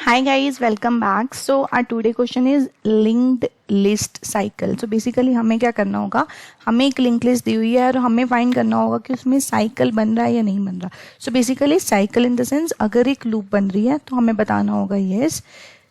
Hi guys, welcome back. So our today question is linked list cycle. So basically हमें क्या करना होगा, हमें एक लिंक लिस्ट दी हुई है और हमें फाइंड करना होगा कि उसमें साइकिल बन रहा है या नहीं बन रहा. So basically cycle in the sense अगर एक लूप बन रही है तो हमें बताना होगा येस,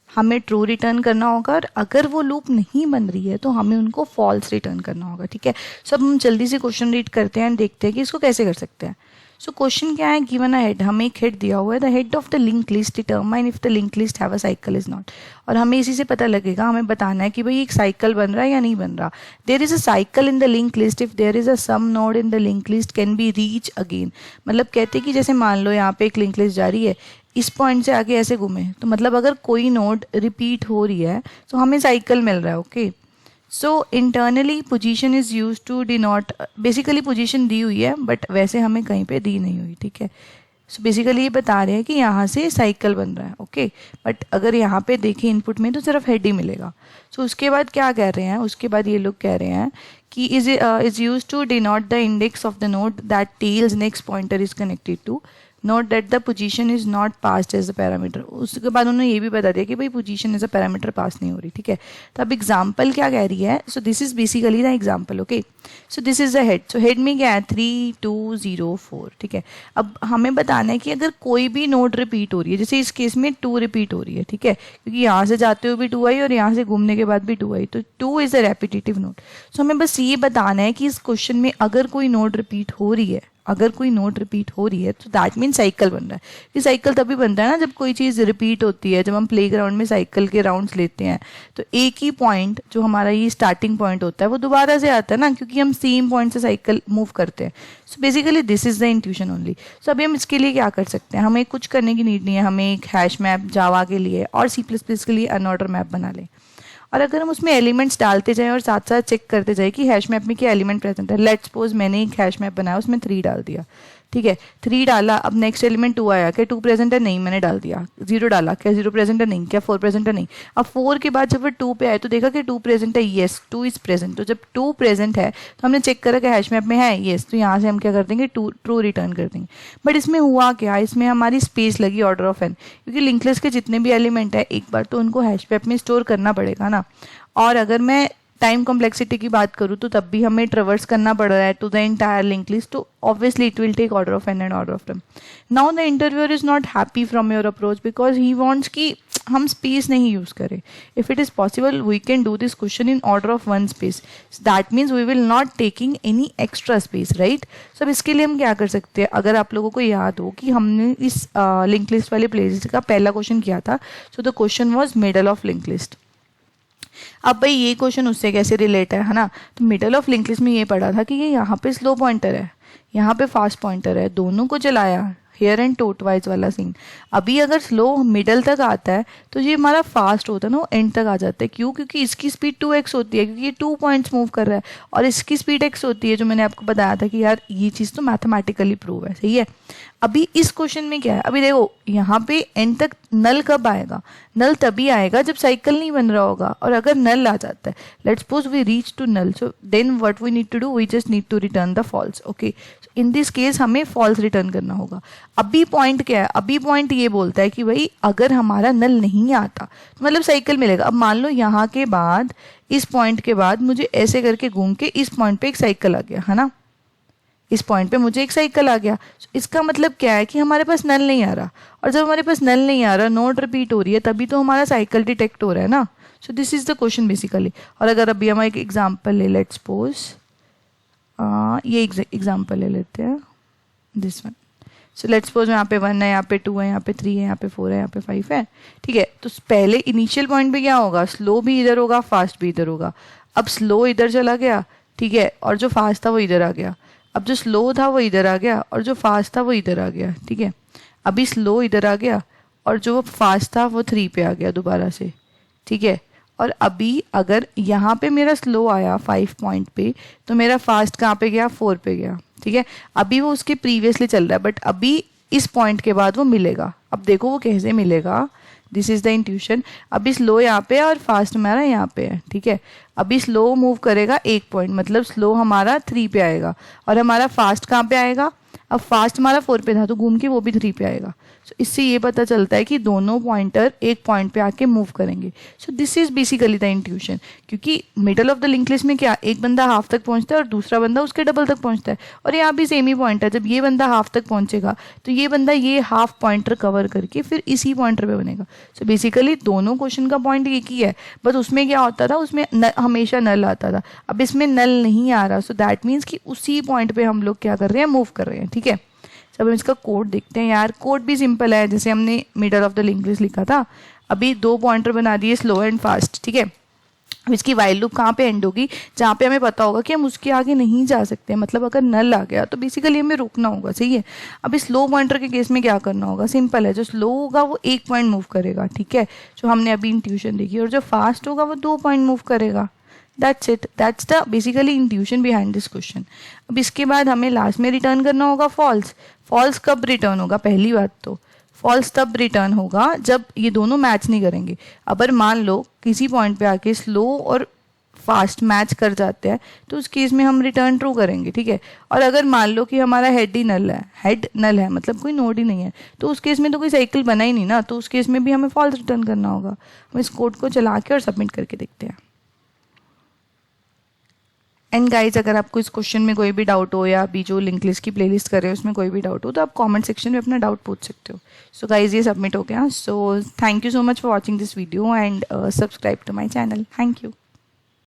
हमें ट्रू रिटर्न करना होगा, और अगर वो लूप नहीं बन रही है तो हमें उनको फॉल्स रिटर्न करना होगा. ठीक है. सो अब हम जल्दी से क्वेश्चन रीड करते हैं, देखते हैं कि इसको कैसे कर सकते हैं. सो क्वेश्चन क्या है, गिवन अ हेड, हमें एक हेड दिया हुआ है, the head of the link list determine if the link list have a cycle is not. और हमें इसी से पता लगेगा, हमें बताना है कि भाई एक साइकिल बन रहा है या नहीं बन रहा. There is a cycle in the link list if there is a some node in the link list can be reach again. मतलब कहते हैं कि जैसे मान लो यहाँ पे एक लिंक लिस्ट जा रही है, इस पॉइंट से आगे ऐसे घूमे, तो मतलब अगर कोई नोड रिपीट हो रही है तो हमें साइकिल मिल रहा है. Okay. So internally position is use to denote, basically position दी हुई है बट वैसे हमें कहीं पे दी नहीं हुई. ठीक है. सो बेसिकली ये बता रहे हैं कि यहाँ से साइकिल बन रहा है. ओके. बट अगर यहाँ पे देखें इनपुट में तो सिर्फ हेड ही मिलेगा. सो उसके बाद क्या कह रहे हैं, उसके बाद ये लोग कह रहे हैं कि is use to denote the index of the node that tells next pointer is connected to, note that the position is not passed as a parameter. उसके बाद उन्होंने ये भी बता दिया कि भाई position as a parameter pass नहीं हो रही. ठीक है. तो अब एग्जाम्पल क्या कह रही है, सो this is basically the example. Okay. So this is the head. So head में क्या है 3 2 0 4. ठीक है. अब हमें बताना है कि अगर कोई भी नोड रिपीट हो रही है, जैसे इस केस में 2 रिपीट हो रही है. ठीक है. क्योंकि यहाँ से जाते हुए भी 2 आई और यहाँ से घूमने के बाद भी 2 आई, तो 2 इज अ रेपिटेटिव नोड. सो हमें बस ये बताना है कि इस क्वेश्चन में अगर कोई नोड रिपीट हो रही है, अगर कोई नोड रिपीट हो रही है तो दैट मीन साइकिल बन रहा है. कि साइकिल तभी बनता है ना जब कोई चीज़ रिपीट होती है. जब हम प्लेग्राउंड में साइकिल के राउंड्स लेते हैं तो एक ही पॉइंट जो हमारा ये स्टार्टिंग पॉइंट होता है वो दोबारा से आता है ना, क्योंकि हम सेम पॉइंट से साइकिल मूव करते हैं. So basically this is the intuition only. So अभी हम इसके लिए क्या कर सकते हैं, हमें कुछ करने की नीड नहीं है. हमें एक हैश मैप जावा के लिए और C++ के लिए अनऑर्डर मैप बना लें, और अगर हम उसमें एलिमेंट्स डालते जाएं और साथ साथ चेक करते जाएं कि हैश मैप में क्या एलिमेंट प्रेजेंट है. लेट्स सपोज मैंने एक हैश मैप बनाया, उसमें 3 डाल दिया. ठीक है. 3 डाला, अब नेक्स्ट एलिमेंट 2 आया, क्या 2 प्रेजेंट है, नहीं, मैंने डाल दिया. 0 डाला, क्या 0 प्रेजेंट है, नहीं, क्या 4 प्रेजेंट है, नहीं. अब 4 के बाद जब वो 2 पे आए तो देखा कि 2 प्रेजेंट है, येस 2 इज प्रेजेंट. तो जब 2 प्रेजेंट है तो हमने चेक करा कि हैश मैप में है, येस, तो यहाँ से हम क्या कर देंगे, ट्रू रिटर्न कर देंगे. बट इसमें हुआ क्या, इसमें हमारी स्पेस लगी ऑर्डर ऑफ एन, क्योंकि लिंक लिस्ट के जितने भी एलिमेंट है एक बार तो उनको हैश मैप में स्टोर करना पड़ेगा ना. और अगर मैं टाइम कॉम्प्लेक्सिटी की बात करूँ तो तब भी हमें ट्रेवर्स करना पड़ रहा है to the entire link list, तो obviously it will take order of N and order of term. Now the interviewer is not happy from your approach because he wants कि हम स्पेस नहीं यूज करें. If it is possible we can do this question in order of 1 space, that means we will not taking any extra space, right. So अब इसके लिए हम क्या कर सकते हैं, अगर आप लोगों को याद हो कि हमने इस लिंक लिस्ट वाले प्लेलिस्ट का पहला क्वेश्चन किया था, so the question was middle of link list. अब भाई ये क्वेश्चन उससे कैसे रिलेट है ना. तो मिडल ऑफ लिंक लिस्ट में ये पढ़ा था कि ये यहाँ पे स्लो पॉइंटर है, यहाँ पे फास्ट पॉइंटर है, दोनों को चलाया, हेयर एंड टोट वाइज वाला सीन. अभी अगर स्लो मिडल तक आता है तो ये हमारा फास्ट होता है ना, वो एंड तक आ जाता है. क्यों, क्योंकि इसकी स्पीड 2x होती है, क्योंकि ये 2 पॉइंट्स मूव कर रहा है, और इसकी स्पीड x होती है, जो मैंने आपको बताया था कि यार ये चीज़ तो मैथमेटिकली प्रूव है. सही है. अभी इस क्वेश्चन में क्या है, अभी देखो यहाँ पे एंड तक नल कब आएगा, नल तभी आएगा जब साइकिल नहीं बन रहा होगा. और अगर नल आ जाता है, let's suppose we reach to null, so then what we need to do, we just need to return the false. Okay. In this case हमें फॉल्स रिटर्न करना होगा. अभी पॉइंट क्या है, अभी पॉइंट ये बोलता है कि भाई अगर हमारा नल नहीं आता तो मतलब साइकिल मिलेगा. अब मान लो यहाँ के बाद, इस पॉइंट के बाद मुझे ऐसे करके घूम के इस पॉइंट पे एक साइकिल आ गया, है ना, इस पॉइंट पे मुझे एक साइकिल आ गया. इसका मतलब क्या है कि हमारे पास नल नहीं आ रहा, और जब हमारे पास नल नहीं आ रहा, नोड रिपीट हो रही है, तभी तो हमारा साइकिल डिटेक्ट हो रहा है ना. सो this is the question basically. और अगर अभी हम एक एग्जाम्पल ले, लेट्स सपोज ये एग्जाम्पल ले लेते हैं, this one. So let's suppose यहाँ पे 1 है, यहाँ पे 2 है, यहाँ पे 3 है, यहाँ पे 4 है, यहाँ पे 5 है. ठीक है. तो पहले इनिशियल पॉइंट पे क्या होगा, स्लो भी इधर होगा, फास्ट भी इधर होगा. अब स्लो इधर चला गया, ठीक है, और जो फास्ट था वो इधर आ गया. अब जो स्लो था वो इधर आ गया, और जो फास्ट था वो इधर आ गया. ठीक है. अभी स्लो इधर आ गया, और जो फास्ट था वो 3 पे आ गया दोबारा से. ठीक है. और अभी अगर यहाँ पे मेरा स्लो आया 5 पॉइंट पे, तो मेरा फास्ट कहाँ पे गया, 4 पे गया. ठीक है. अभी वो उसके प्रीवियसली चल रहा है, बट अभी इस पॉइंट के बाद वो मिलेगा. अब देखो वो कैसे मिलेगा, दिस इज द इंट्यूशन. अभी स्लो यहाँ पे है और फास्ट हमारा यहाँ पे है. ठीक है. अभी स्लो मूव करेगा 1 पॉइंट, मतलब स्लो हमारा 3 पे आएगा, और हमारा फास्ट कहाँ पे आएगा, अब फास्ट हमारा 4 पे था तो घूम के वो भी 3 पे आएगा। सो इससे ये पता चलता है कि दोनों पॉइंटर एक पॉइंट पे आके मूव करेंगे। So this is basically the intuition, क्योंकि middle of the link list में क्या एक बंदा हाफ तक पहुंचता है और दूसरा बंदा उसके डबल तक पहुंचता है, और यहाँ भी सेम ही पॉइंट है। जब ये बंदा हाफ तक पहुंचेगा तो ये बंदा ये हाफ पॉइंटर कवर करके फिर इसी पॉइंटर पे बनेगा। सो बेसिकली दोनों क्वेश्चन का पॉइंट एक ही है, बस उसमें क्या होता था, उसमें हमेशा नल आता था, अब इसमें नल नहीं आ रहा। सो दैट मीन्स कि उसी पॉइंट पे हम लोग क्या कर रहे हैं, मूव कर रहे हैं। ठीक है, अब हम इसका कोड देखते हैं। यार कोड भी सिंपल है, जैसे हमने middle of the link list लिखा था, अभी 2 पॉइंटर बना दिए स्लो एंड फास्ट। ठीक है, अब इसकी वाइल लूप कहाँ पे एंड होगी, जहाँ पे हमें पता होगा कि हम उसके आगे नहीं जा सकते, मतलब अगर नल आ गया तो बेसिकली हमें रुकना होगा। सही है, अब इस स्लो पॉइंटर के केस में क्या करना होगा, सिंपल है, जो स्लो होगा वो 1 पॉइंट मूव करेगा। ठीक है, जो हमने अभी इंट्यूशन देखी, और जो फास्ट होगा वो 2 पॉइंट मूव करेगा। That's it, that's the basically intuition behind this question. अब इसके बाद हमें लास्ट में रिटर्न करना होगा फॉल्स। फॉल्स कब रिटर्न होगा, पहली बात तो फॉल्स तब रिटर्न होगा जब ये दोनों मैच नहीं करेंगे। अगर मान लो किसी पॉइंट पे आके स्लो और फास्ट मैच कर जाते हैं तो उस केस में हम रिटर्न ट्रू करेंगे। ठीक है, और अगर मान लो कि हमारा हेड ही नल है, हेड नल है मतलब कोई नोड ही नहीं है, तो उस केस में तो कोई साइकिल बना ही नहीं ना, तो उस केस में भी हमें फॉल्स रिटर्न करना होगा। हम इस कोड को चला के और सबमिट करके देखते हैं। एंड गाइज, अगर आपको इस क्वेश्चन में कोई भी डाउट हो या अभी जो लिंक लिस्ट की प्लेलिस्ट कर रहे हो उसमें कोई भी डाउट हो तो आप कमेंट सेक्शन में अपना डाउट पूछ सकते हो। सो गाइज, ये सबमिट हो गया। So thank you so much for watching this video and subscribe to my channel. Thank you.